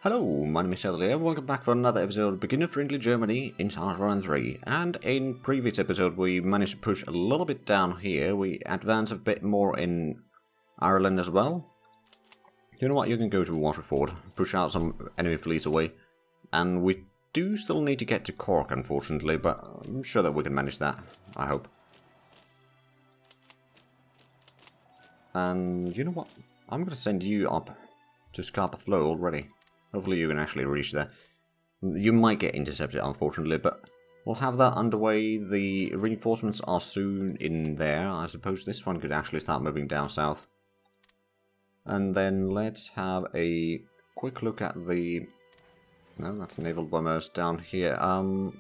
Hello, my name is Andreas. Welcome back for another episode of Beginner Friendly Germany in Run 3. And in previous episode we managed to push a little bit down here. We advanced a bit more in Ireland as well. You know what, you can go to Waterford, push out some enemy fleets away. And we do still need to get to Cork, unfortunately, but I'm sure that we can manage that, I hope. And you know what, I'm going to send you up to Scarpa Flow already. Hopefully you can actually reach there. You might get intercepted, unfortunately, but we'll have that underway. The reinforcements are soon in there. I suppose this one could actually start moving down south. And then let's have a quick look at the... No, that's naval bombers down here. One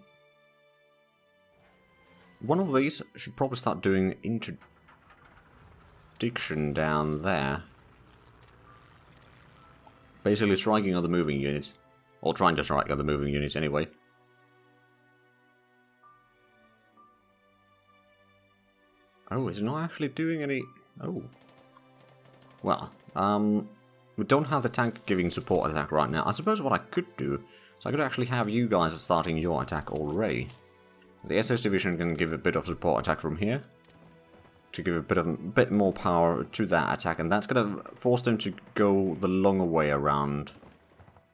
of these should probably start doing interdiction down there. Basically striking other moving units. Or trying to strike other moving units anyway. Oh, it's not actually doing any... Oh. Well, we don't have the tank giving support attack right now. I suppose what I could do is I could actually have you guys starting your attack already. The SS division can give a bit of support attack from here. To give a bit more power to that attack, and that's going to force them to go the longer way around.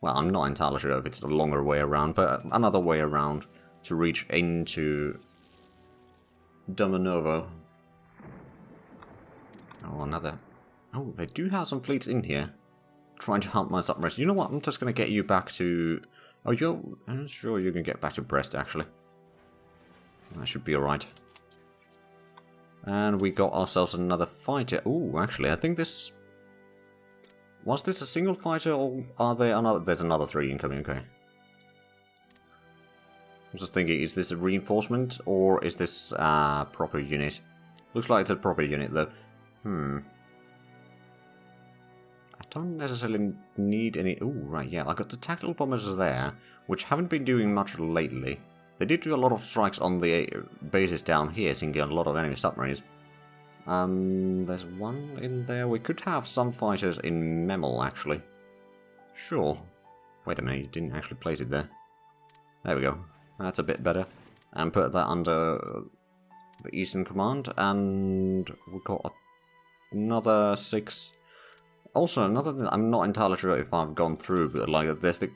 Well, I'm not entirely sure if it's the longer way around, but another way around to reach into Domanovo. Oh, another. Oh, they do have some fleets in here trying to hunt my submarines. You know what? I'm just going to get you back to. Oh, I'm sure you can get back to Brest actually. That should be alright. And we got ourselves another fighter. Ooh, actually, I think this... Was this a single fighter, or are there another... There's another 3 incoming, okay. I'm just thinking, is this a reinforcement, or is this a proper unit? Looks like it's a proper unit, though. I don't necessarily need any... Ooh, right, yeah, I got the tactical bombers there, which haven't been doing much lately. They did do a lot of strikes on the bases down here, sinking a lot of enemy submarines. There's one in there. We could have some fighters in Memel, actually. Sure. Wait a minute, you didn't actually place it there. There we go. That's a bit better. And put that under the Eastern Command. And we've got another 6. Also, another thing, I'm not entirely sure if I've gone through, but like, there's the...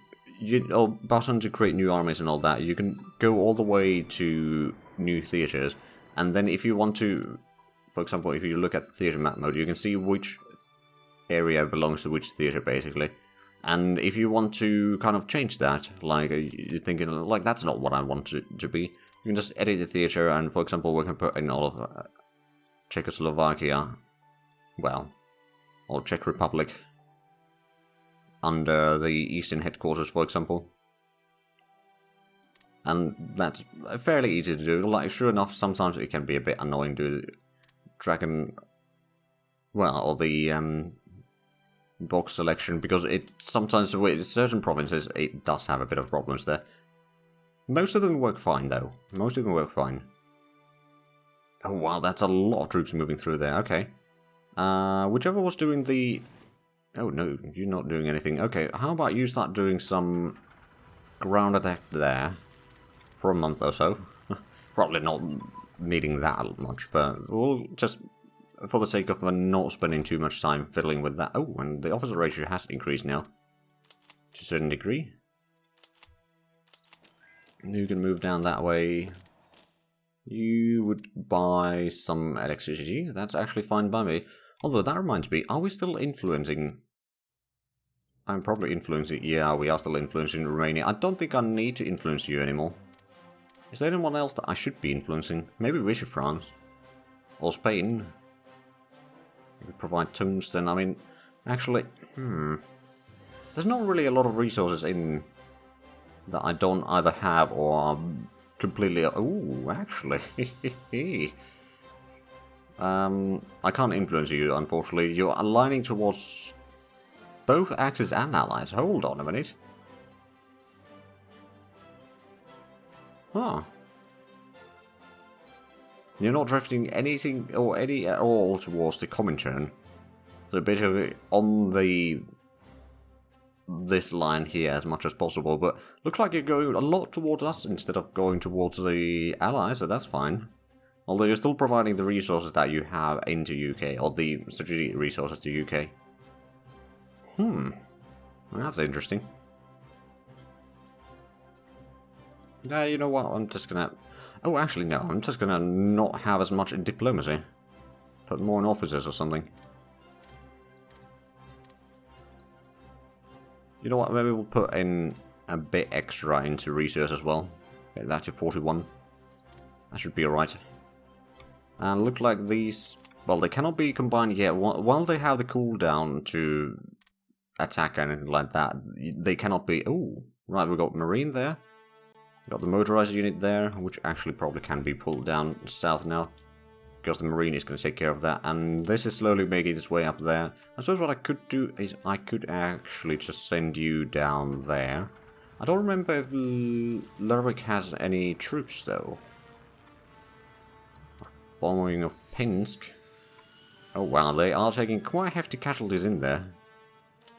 button to create new armies and all that. You can go all the way to new theatres, and then if you want to, for example, if you look at the theatre map mode, you can see which area belongs to which theatre, basically. And if you want to kind of change that, like you're thinking, like, that's not what I want it to be, you can just edit the theatre, and for example, we can put in all of Czechoslovakia, well, or Czech Republic, under the Eastern headquarters, for example. And that's fairly easy to do. Like, sure enough, sometimes it can be a bit annoying to Dragon... Well, or the box selection, because it sometimes, with certain provinces, it does have a bit of problems there. Most of them work fine, though. Most of them work fine. Oh, wow, that's a lot of troops moving through there. Okay. Whichever was doing the... Oh no, you're not doing anything. Okay, how about you start doing some ground attack there for a month or so. Probably not needing that much, but we'll just, for the sake of not spending too much time fiddling with that. Oh, and the officer ratio has increased now to a certain degree. You can move down that way. You would buy some electricity. That's actually fine by me. Although, that reminds me, are we still influencing... I'm probably influencing... Yeah, we are still influencing Romania. I don't think I need to influence you anymore. Is there anyone else that I should be influencing? Maybe we should France. Or Spain. We could provide tungsten. I mean, actually... There's not really a lot of resources in... that I don't either have or are completely... Ooh, actually... I can't influence you, unfortunately. You're aligning towards both Axis and Allies. Hold on a minute. Huh. You're not drifting anything or any at all towards the Comintern. So basically, on the this line here as much as possible, but looks like you're going a lot towards us instead of going towards the Allies, so that's fine. Although you're still providing the resources that you have into UK, or the strategic resources to UK. Well, that's interesting. Yeah, you know what, I'm just gonna... Oh, actually no, I'm just gonna not have as much in diplomacy. Put more in officers or something. You know what, maybe we'll put in a bit extra into research as well. Get that to 41. That should be alright. And look like these... Well, they cannot be combined yet. While they have the cooldown to attack or anything like that, they cannot be... Oh, right, we got Marine there. We got the motorized unit there, which actually probably can be pulled down south now. Because the Marine is going to take care of that, and this is slowly making its way up there. I suppose what I could do is I could actually just send you down there. I don't remember if Lerwick has any troops, though. Bombing of Pinsk. Oh wow, they are taking quite hefty casualties in there.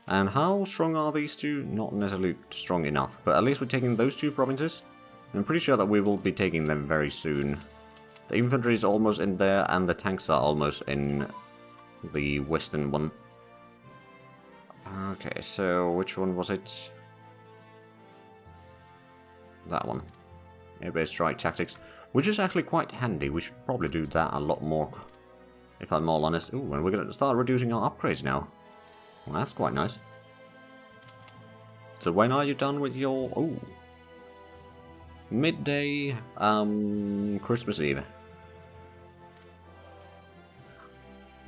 And how strong are these two? Not necessarily strong enough, but at least we're taking those two provinces. I'm pretty sure that we will be taking them very soon. The infantry is almost in there, and the tanks are almost in the western one. Okay, so which one was it? That one. Air-based strike tactics, which is actually quite handy. We should probably do that a lot more, if I'm all honest. Ooh, and we're going to start reducing our upgrades now. Well, that's quite nice. So when are you done with your... Oh. Midday, Christmas Eve.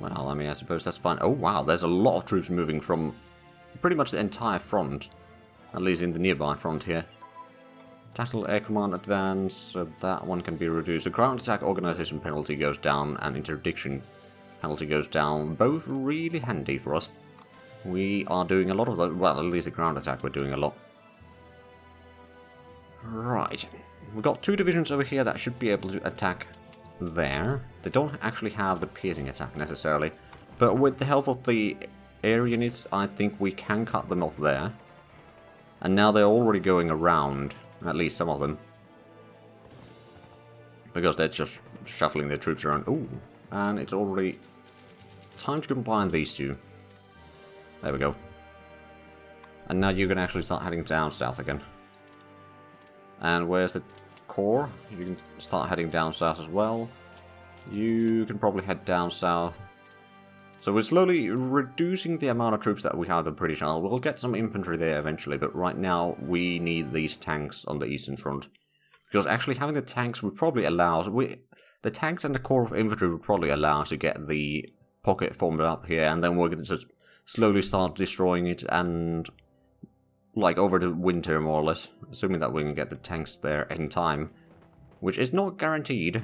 Well, I mean, I suppose that's fine. Oh, wow, there's a lot of troops moving from pretty much the entire front. At least in the nearby front here. Tactical Air Command Advance, so that one can be reduced. The ground attack organization penalty goes down, and interdiction penalty goes down. Both really handy for us. We are doing a lot of that. Well, at least the ground attack we're doing a lot. Right. We've got two divisions over here that should be able to attack there. They don't actually have the piercing attack necessarily, but with the help of the air units, I think we can cut them off there. And now they're already going around, at least some of them, because they're just shuffling their troops around. Ooh, and it's already time to combine these two. There we go. And now you can actually start heading down south again. And where's the core? You can start heading down south as well. You can probably head down south. So we're slowly reducing the amount of troops that we have in the British Isles. We'll get some infantry there eventually, but right now we need these tanks on the eastern front. Because actually having the tanks would probably allow us... The tanks and the core of infantry would probably allow us to get the pocket formed up here, and then we're going to just slowly start destroying it, and... like over the winter, more or less. Assuming that we can get the tanks there in time. Which is not guaranteed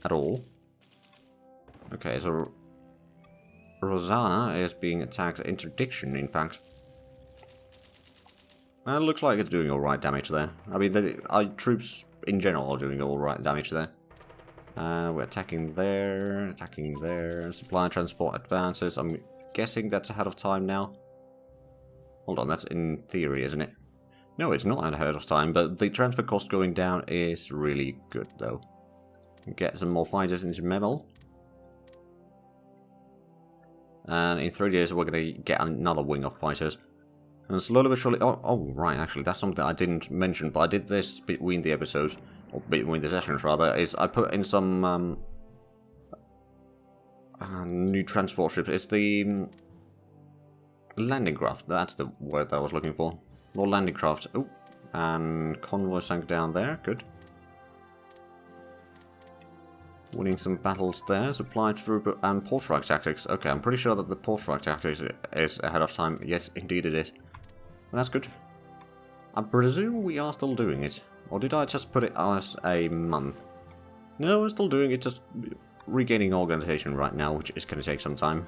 at all. Okay, so... Rosanna is being attacked. Interdiction, in fact. Well, it looks like it's doing alright damage there. I mean, our troops in general are doing alright damage there. We're attacking there, supply and transport advances. I'm guessing that's ahead of time now. Hold on, that's in theory, isn't it? No, it's not ahead of time, but the transfer cost going down is really good, though. Get some more fighters into Memel. And in 3 days, we're going to get another wing of fighters. And slowly but surely... Oh, right, actually, that's something I didn't mention, but I did this between the episodes, or between the sessions, rather, is I put in some new transport ships. It's the landing craft. That's the word that I was looking for. More landing craft. Oh, and convoy sank down there. Good. Winning some battles there. Supply troop and port strike tactics. Okay, I'm pretty sure that the port strike tactics is ahead of time. Yes, indeed it is. That's good. I presume we are still doing it. Or did I just put it as a month? No, we're still doing it, just regaining organization right now, which is going to take some time.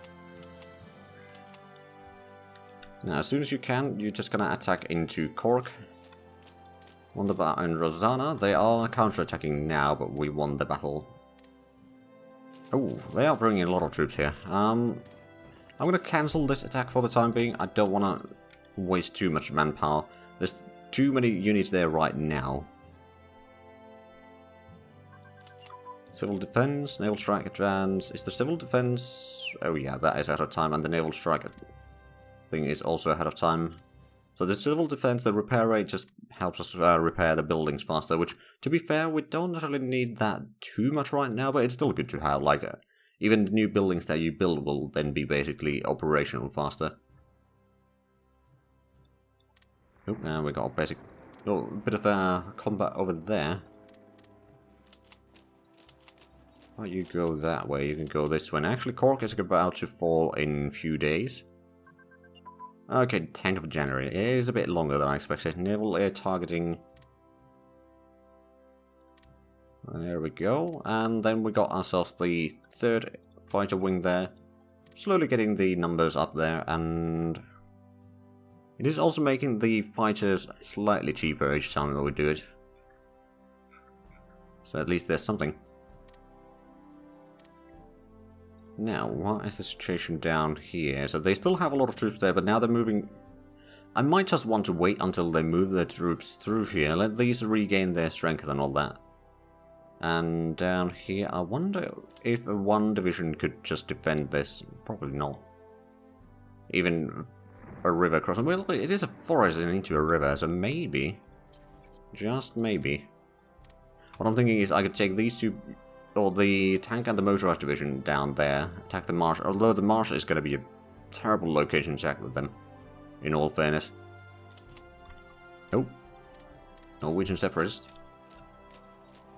Now, as soon as you can, you're just going to attack into Cork. Won the battle in Rosanna. They are counter-attacking now, but we won the battle. Oh, they are bringing a lot of troops here. I'm going to cancel this attack for the time being. I don't want to waste too much manpower. There's too many units there right now. Civil defense, naval strike advance. Is the civil defense... Oh yeah, that is ahead of time, and the naval strike thing is also ahead of time. So the civil defense, the repair rate just helps us repair the buildings faster, which, to be fair, we don't necessarily need that too much right now, but it's still good to have, like, even the new buildings that you build will then be basically operational faster. Oh, and we got a basic... Oh, a bit of combat over there. Oh, you go that way, you can go this way. And actually, Cork is about to fall in a few days. Okay, 10th of January. It is a bit longer than I expected. Naval air targeting. There we go. And then we got ourselves the 3rd fighter wing there. Slowly getting the numbers up there. And it is also making the fighters slightly cheaper each time that we do it. So at least there's something. Now, what is the situation down here? So they still have a lot of troops there, but now they're moving... I might just want to wait until they move their troops through here. Let these regain their strength and all that. And down here, I wonder if one division could just defend this. Probably not. Even a river crossing. Well, it is a forest into a river, so maybe. Just maybe. What I'm thinking is I could take these two... Or the tank and the motorized division down there, attack the marsh, although the marsh is going to be a terrible location to attack with them, in all fairness. Oh, Norwegian separatist.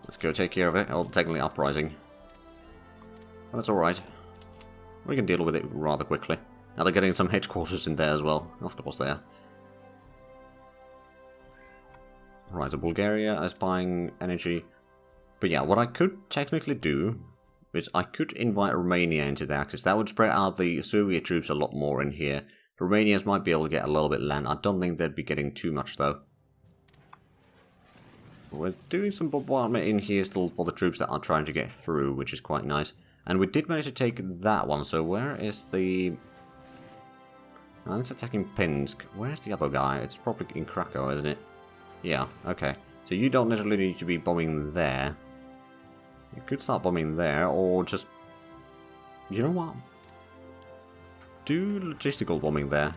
Let's go take care of it, or technically uprising. Well, that's alright. We can deal with it rather quickly. Now they're getting some headquarters in there as well, of course they are. Right, so Bulgaria is buying energy. But yeah, what I could technically do is I could invite Romania into the Axis. That would spread out the Soviet troops a lot more in here. Romanians might be able to get a little bit of land. I don't think they'd be getting too much though. We're doing some bombardment in here still for the troops that are trying to get through, which is quite nice. And we did manage to take that one, so where is the... Oh, that's attacking Pinsk. Where's the other guy? It's probably in Krakow, isn't it? Yeah, okay. So you don't necessarily need to be bombing there. You could start bombing there, or just... You know what? Do logistical bombing there.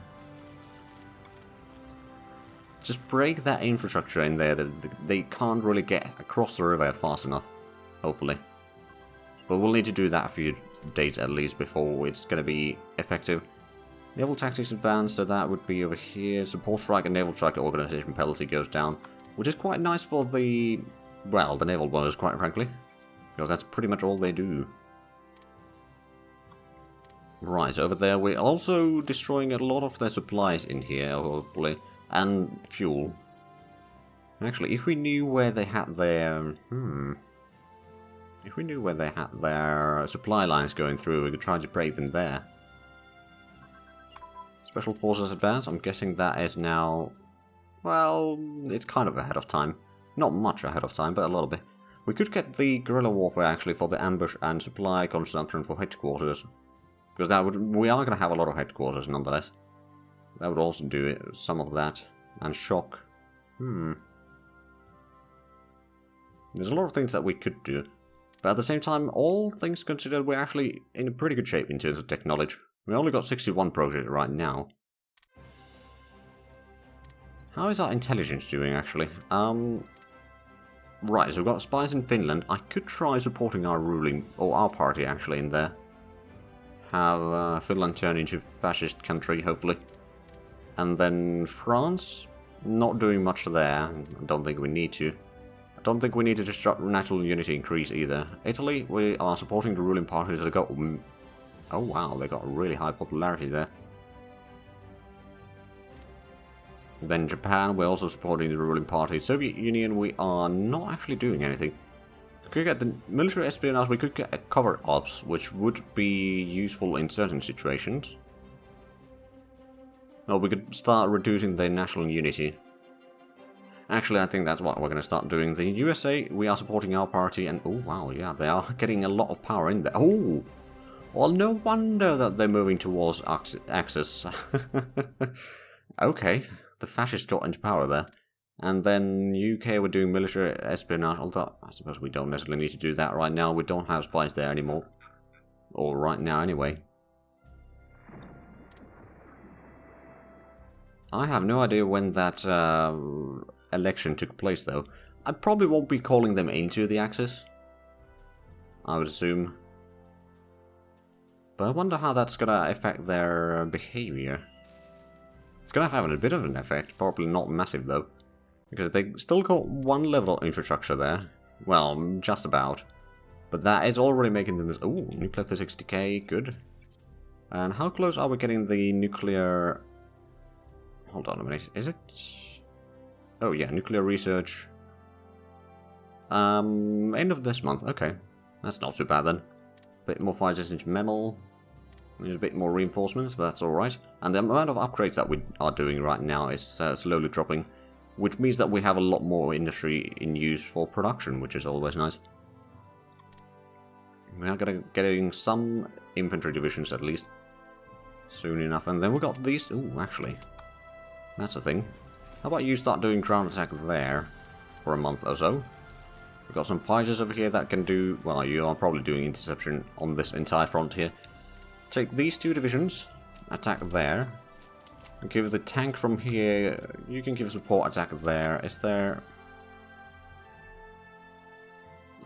Just break that infrastructure in there that they can't really get across the river fast enough, hopefully. But we'll need to do that a few days at least before it's going to be effective. Naval tactics advanced, so that would be over here. Support strike and naval strike organization penalty goes down, which is quite nice for the... Well, the naval bombers, quite frankly. Because that's pretty much all they do. Right, over there we're also destroying a lot of their supplies in here, hopefully. And fuel. Actually, if we knew where they had their... If we knew where they had their supply lines going through, we could try to break them there. Special Forces Advance, I'm guessing that is now... Well, it's kind of ahead of time. Not much ahead of time, but a little bit. We could get the guerrilla warfare actually for the ambush and supply consumption for headquarters. Because that would, we are going to have a lot of headquarters nonetheless. That would also do it, some of that. And shock. There's a lot of things that we could do. But at the same time, all things considered, we're actually in a pretty good shape in terms of technology. We only got 61 projects right now. How is our intelligence doing, actually? Right, so we've got spies in Finland. I could try supporting our ruling, or our party actually, in there. Have Finland turn into a fascist country, hopefully. And then France, not doing much there. I don't think we need to. I don't think we need to disrupt national unity increase either. Italy, we are supporting the ruling parties. They got... Oh wow, they got a really high popularity there. Then Japan, we're also supporting the ruling party. Soviet Union, we are not actually doing anything. We could get the military espionage, we could get a covert ops, which would be useful in certain situations. Or we could start reducing their national unity. Actually, I think that's what we're going to start doing. The USA, we are supporting our party, and oh wow, yeah, they are getting a lot of power in there. Oh! Well, no wonder that they're moving towards Axis. Okay, the fascists got into power there. And then UK were doing military espionage, although I suppose we don't necessarily need to do that right now. We don't have spies there anymore. Or right now anyway. I have no idea when that election took place though. I probably won't be calling them into the Axis, I would assume. But I wonder how that's gonna affect their behavior. It's gonna have a bit of an effect, probably not massive though. Because they still got one level of infrastructure there. Well, just about. But that is already making them... Ooh, nuclear physics decay, good. And how close are we getting the nuclear... Hold on a minute, is it... Oh yeah, nuclear research. End of this month, okay. That's not too bad then. Bit more fire resistance metal. Need a bit more reinforcements, but that's alright. And the amount of upgrades that we are doing right now is slowly dropping. Which means that we have a lot more industry in use for production, which is always nice. We are getting some infantry divisions at least. Soon enough. And then we got these... Ooh, actually. That's a thing. How about you start doing ground attack there for a month or so? We've got some fighters over here that can do... Well, you are probably doing interception on this entire front here. Take these two divisions, attack there. And give the tank from here... You can give support attack there. Is there...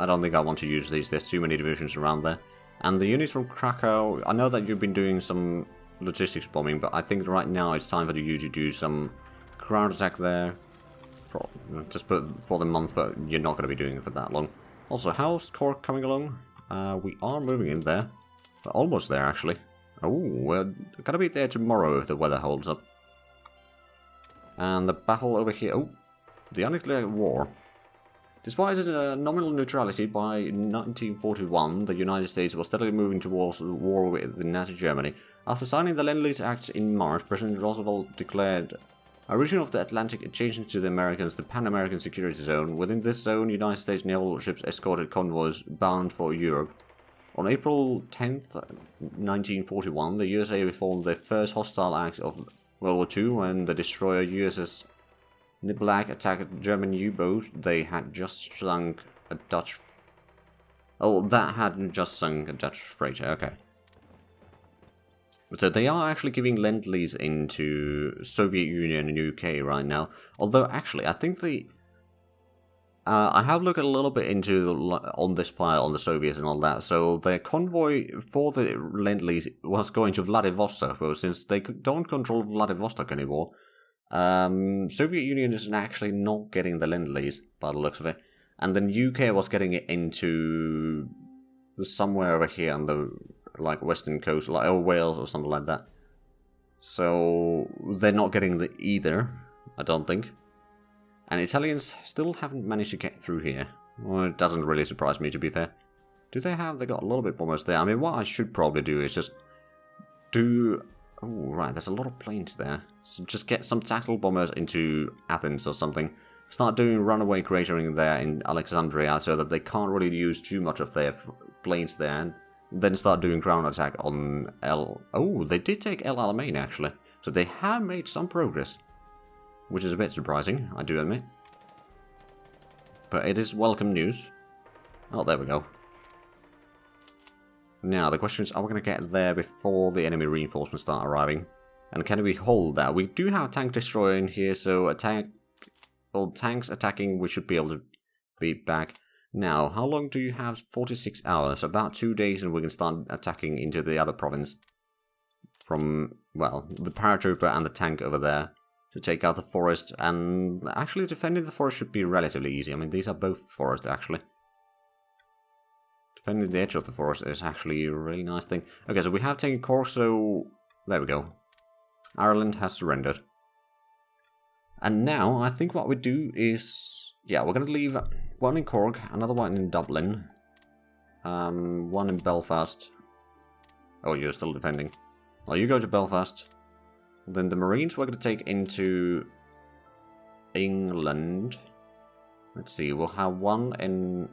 I don't think I want to use these. There's too many divisions around there. And the units from Krakow... I know that you've been doing some logistics bombing, but I think right now it's time for you to do some ground attack there. Just for the month, but you're not going to be doing it for that long. Also, how's Cork coming along? We are moving in there. We're almost there, actually. Oh, we're going to be there tomorrow if the weather holds up. And the battle over here... Oh, the undeclared war. Despite its nominal neutrality, by 1941, the United States was steadily moving towards war with Nazi Germany. After signing the Lend-Lease Act in March, President Roosevelt declared a region of the Atlantic adjacent to the Americans the Pan-American Security Zone. Within this zone, United States naval ships escorted convoys bound for Europe. On April 10th, 1941, the USA performed the first hostile act of World War II when the destroyer USS Niblack attacked a German U-boat. They had just sunk a Dutch... Oh, that had just sunk a Dutch freighter, okay. So they are actually giving Lend-Lease into Soviet Union and UK right now. Although, actually, I think the... I have looked a little bit into on this file on the Soviets and all that. So the convoy for the Lend-Lease was going to Vladivostok, but since they don't control Vladivostok anymore, Soviet Union is actually not getting the Lend-Lease by the looks of it, and then UK was getting it into somewhere over here on the western coast, like Wales or something like that. So they're not getting the either, I don't think. And Italians still haven't managed to get through here. Well, it doesn't really surprise me, to be fair. Do they have? They got a little bit bombers there. I mean, what I should probably do is just do... Oh, right, there's a lot of planes there. So just get some tactical bombers into Athens or something. Start doing runaway cratering there in Alexandria so that they can't really use too much of their planes there. And then start doing ground attack on El... Oh, they did take El Alamein, actually. So they have made some progress. Which is a bit surprising, I do admit. But it is welcome news. Oh, there we go. Now, the question is, are we going to get there before the enemy reinforcements start arriving? And can we hold that? We do have a tank destroyer in here, so tanks attacking, we should be able to beat back. Now, how long do you have? 46 hours. About 2 days and we can start attacking into the other province. From, well, the paratrooper and the tank over there. To take out the forest, and actually defending the forest should be relatively easy. I mean, these are both forest, actually. Defending the edge of the forest is actually a really nice thing. Okay, so we have taken Cork, so there we go. Ireland has surrendered. And now, I think what we do is... Yeah, we're going to leave one in Cork, another one in Dublin. One in Belfast. Oh, you're still defending. Well, you go to Belfast. Then the Marines we're going to take into England. Let's see, we'll have one in...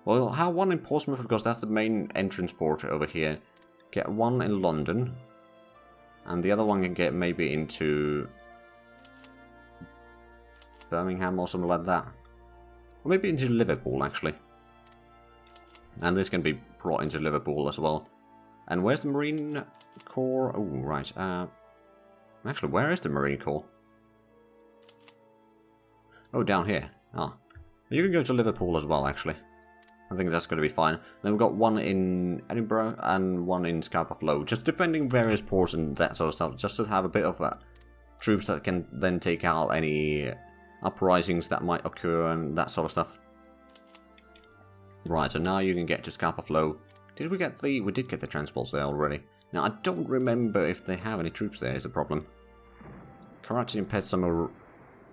Well, we'll have one in Portsmouth because that's the main entrance port over here. Get one in London. And the other one can get maybe into Birmingham or something like that. Or maybe into Liverpool, actually. And this can be brought into Liverpool as well. And where's the Marine Corps? Oh, right. Actually, where is the Marine Corps? Oh, down here. Ah. You can go to Liverpool as well, actually. I think that's going to be fine. Then we've got one in Edinburgh and one in Scapa Flow. Just defending various ports and that sort of stuff. Just to have a bit of troops that can then take out any uprisings that might occur and that sort of stuff. Right, so now you can get to Scapa Flow. Did we get the... We did get the transports there already. Now, I don't remember if they have any troops there is a problem. Karachi and Petsamo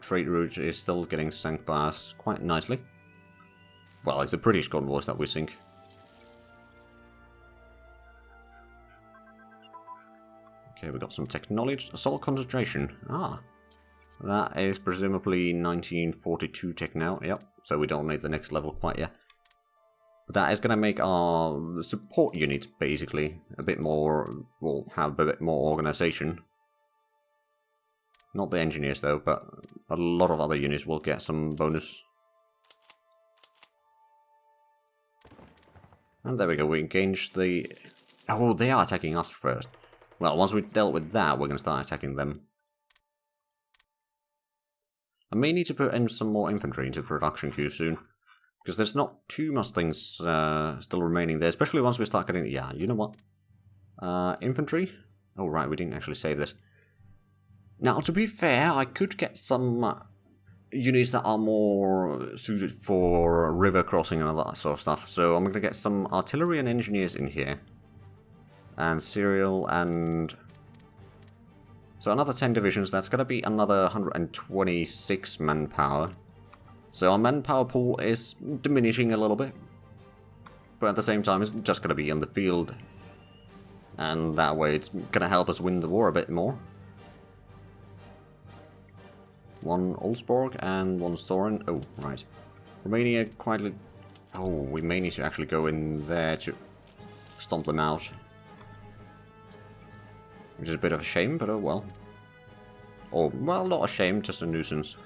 trade route is still getting sank by us quite nicely. Well, it's the British convoys that we sink. Okay, we got some technology. Assault concentration. Ah. That is presumably 1942 tech now. Yep, so we don't need the next level quite yet. But that is going to make our support units basically a bit more, will have a bit more organization. Not the engineers though, but a lot of other units will get some bonus. And there we go, we engaged the... Oh, they are attacking us first. Well, once we've dealt with that, we're going to start attacking them. I may need to put in some more infantry into production queue soon. Because there's not too much things still remaining there, especially once we start getting... Yeah, you know what? Infantry? Oh, right, we didn't actually save this. Now, to be fair, I could get some units that are more suited for river crossing and all that sort of stuff. So I'm going to get some artillery and engineers in here. And serial and... So another 10 divisions, that's going to be another 126 manpower. So our manpower pool is diminishing a little bit. But at the same time, it's just going to be in the field. And that way it's going to help us win the war a bit more. One Olsborg and one Soren. Oh, right. Romania quietly... Oh, we may need to actually go in there to stomp them out. Which is a bit of a shame, but oh well. Or, well, not a shame, just a nuisance.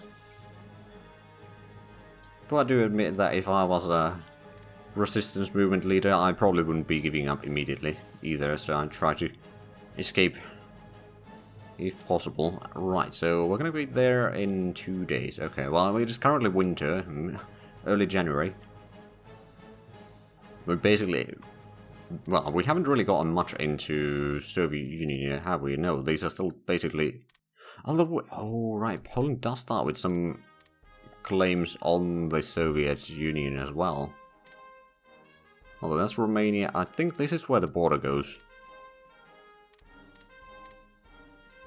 But I do admit that if I was a resistance movement leader, I probably wouldn't be giving up immediately either, so I'd try to escape if possible. Right, so we're going to be there in 2 days. Okay, well, it is currently winter, early January. We're basically... Well, we haven't really gotten much into Soviet Union yet, have we? No, these are still basically... Although, oh, right, Poland does start with some claims on the Soviet Union as well. Although that's Romania. I think this is where the border goes.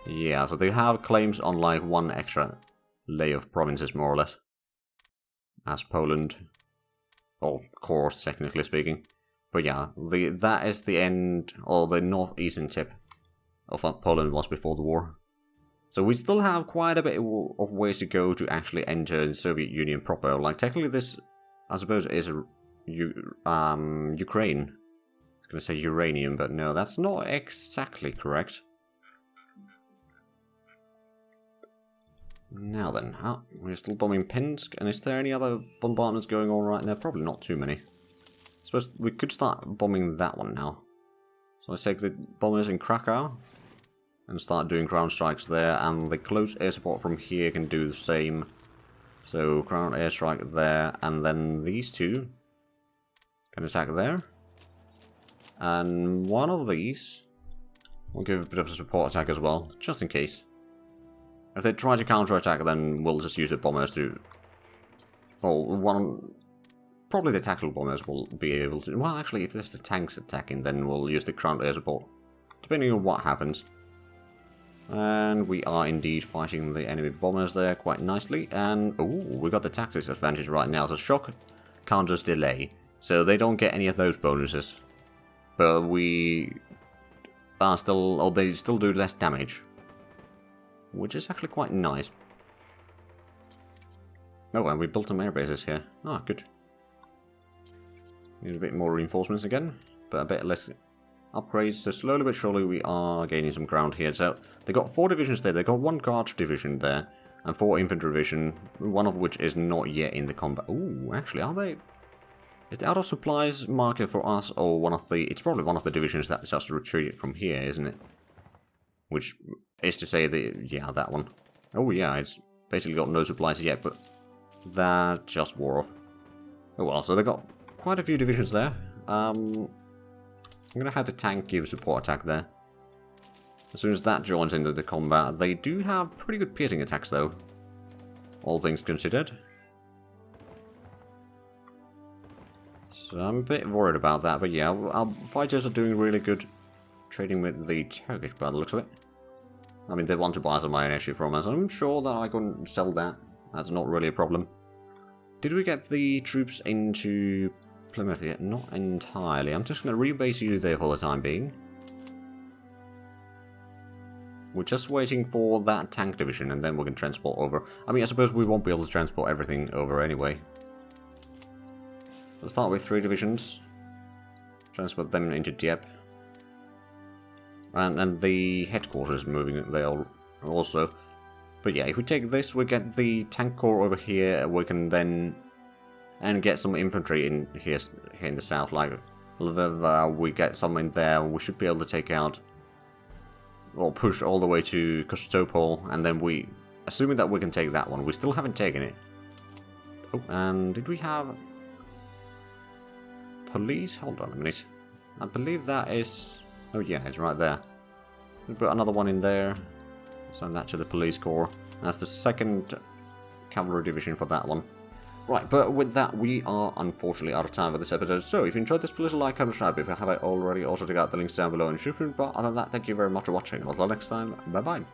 Yeah, so they have claims on like one extra layer of provinces, more or less. As Poland. Or, of course, technically speaking. But yeah, that is the end, or the northeastern tip of what Poland was before the war. So we still have quite a bit of ways to go to actually enter the Soviet Union proper. Like, technically this, I suppose, is Ukraine. I was going to say uranium, but no, that's not exactly correct. Now then, we're still bombing Pinsk, and is there any other bombardments going on right now? Probably not too many. I suppose we could start bombing that one now. So let's take the bombers in Krakow and start doing ground strikes there, and the close air support from here can do the same. So ground airstrike there, and then these two can attack there. And one of these will give a bit of a support attack as well, just in case. If they try to counter-attack, then we'll just use the bombers to... Well, one... Probably the tactical bombers will be able to... Well, actually, if there's the tanks attacking, then we'll use the ground air support. Depending on what happens. And we are indeed fighting the enemy bombers there quite nicely. And, ooh, we got the tactics advantage right now. So shock counters delay. So they don't get any of those bonuses. But we are still... Or they still do less damage. Which is actually quite nice. Oh, and we built some air bases here. Ah, good. Need a bit more reinforcements again, but a bit less upgrades, so slowly but surely we are gaining some ground here. So they got 4 divisions there, they got 1 guard division there, and 4 infantry division, one of which is not yet in the combat. Ooh, actually, are they? Is the out of supplies marker for us, or one of the... It's probably one of the divisions that's just retreated from here, isn't it? Which is to say that, yeah, that one. Oh yeah, it's basically got no supplies yet, but that just wore off. Oh well, so they got quite a few divisions there. I'm gonna have the tank give support attack there. As soon as that joins into the combat, they do have pretty good piercing attacks though, all things considered. So I'm a bit worried about that, but yeah, our fighters are doing really good trading with the Turkish by the looks of it. I mean, they want to buy some iron issue from us. I'm sure that I can sell that. That's not really a problem. Did we get the troops into Plymouth yet? Not entirely. I'm just going to rebase you there for the time being. We're just waiting for that tank division, and then we can transport over. I mean, I suppose we won't be able to transport everything over anyway. We'll start with 3 divisions. Transport them into Dieppe. And the headquarters moving there also. But yeah, if we take this, we get the tank corps over here. We can then and get some infantry in here in the south. Like we get some in there, we should be able to take out or push all the way to Kostopol, and then we, assuming that we can take that one, we still haven't taken it. Oh, and did we have police? Hold on a minute. I believe that is... Oh yeah, it's right there. We'll put another one in there. Send that to the police corps. That's the 2nd cavalry division for that one. Right, but with that, we are unfortunately out of time for this episode. So, if you enjoyed this, please like, comment, subscribe if you haven't already. Also, check out the links down below in the description. But other than that, thank you very much for watching. Until next time, bye-bye.